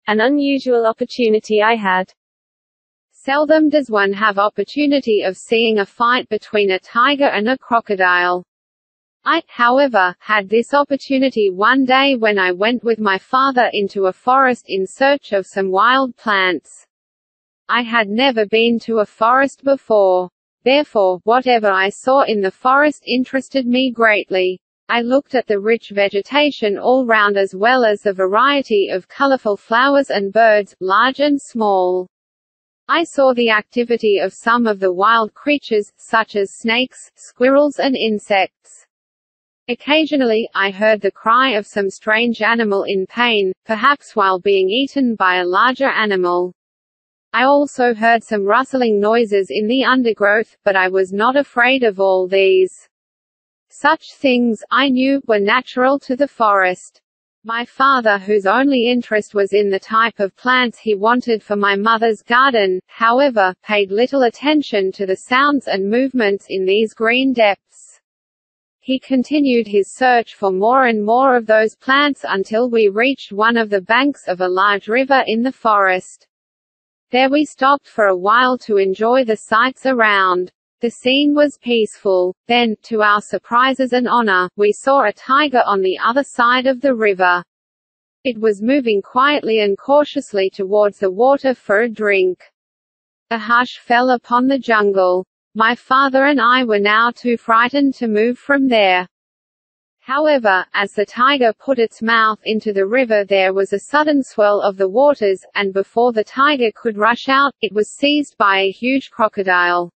An unusual opportunity I had. Seldom does one have opportunity of seeing a fight between a tiger and a crocodile. I, however, had this opportunity one day when I went with my father into a forest in search of some wild plants. I had never been to a forest before. Therefore, whatever I saw in the forest interested me greatly. I looked at the rich vegetation all round as well as the variety of colorful flowers and birds, large and small. I saw the activity of some of the wild creatures, such as snakes, squirrels and insects. Occasionally, I heard the cry of some strange animal in pain, perhaps while being eaten by a larger animal. I also heard some rustling noises in the undergrowth, but I was not afraid of all these. Such things, I knew, were natural to the forest. My father, whose only interest was in the type of plants he wanted for my mother's garden, however, paid little attention to the sounds and movements in these green depths. He continued his search for more and more of those plants until we reached one of the banks of a large river in the forest. There we stopped for a while to enjoy the sights around. The scene was peaceful. Then, to our surprises and honor, we saw a tiger on the other side of the river. It was moving quietly and cautiously towards the water for a drink. A hush fell upon the jungle. My father and I were now too frightened to move from there. However, as the tiger put its mouth into the river there was a sudden swell of the waters, and before the tiger could rush out, it was seized by a huge crocodile.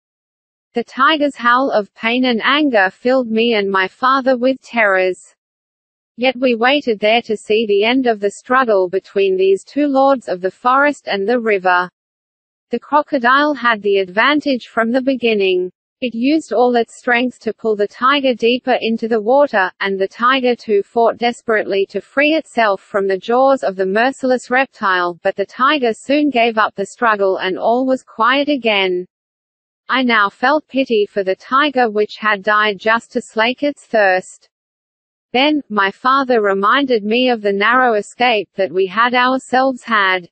The tiger's howl of pain and anger filled me and my father with terrors. Yet we waited there to see the end of the struggle between these two lords of the forest and the river. The crocodile had the advantage from the beginning. It used all its strength to pull the tiger deeper into the water, and the tiger too fought desperately to free itself from the jaws of the merciless reptile, but the tiger soon gave up the struggle and all was quiet again. I now felt pity for the tiger which had died just to slake its thirst. Then, my father reminded me of the narrow escape that we had ourselves had.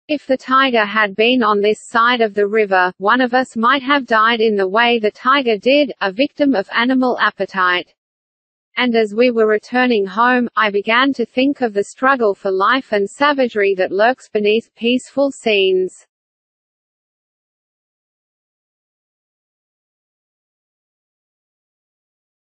If the tiger had been on this side of the river, one of us might have died in the way the tiger did, a victim of animal appetite. And as we were returning home, I began to think of the struggle for life and savagery that lurks beneath peaceful scenes.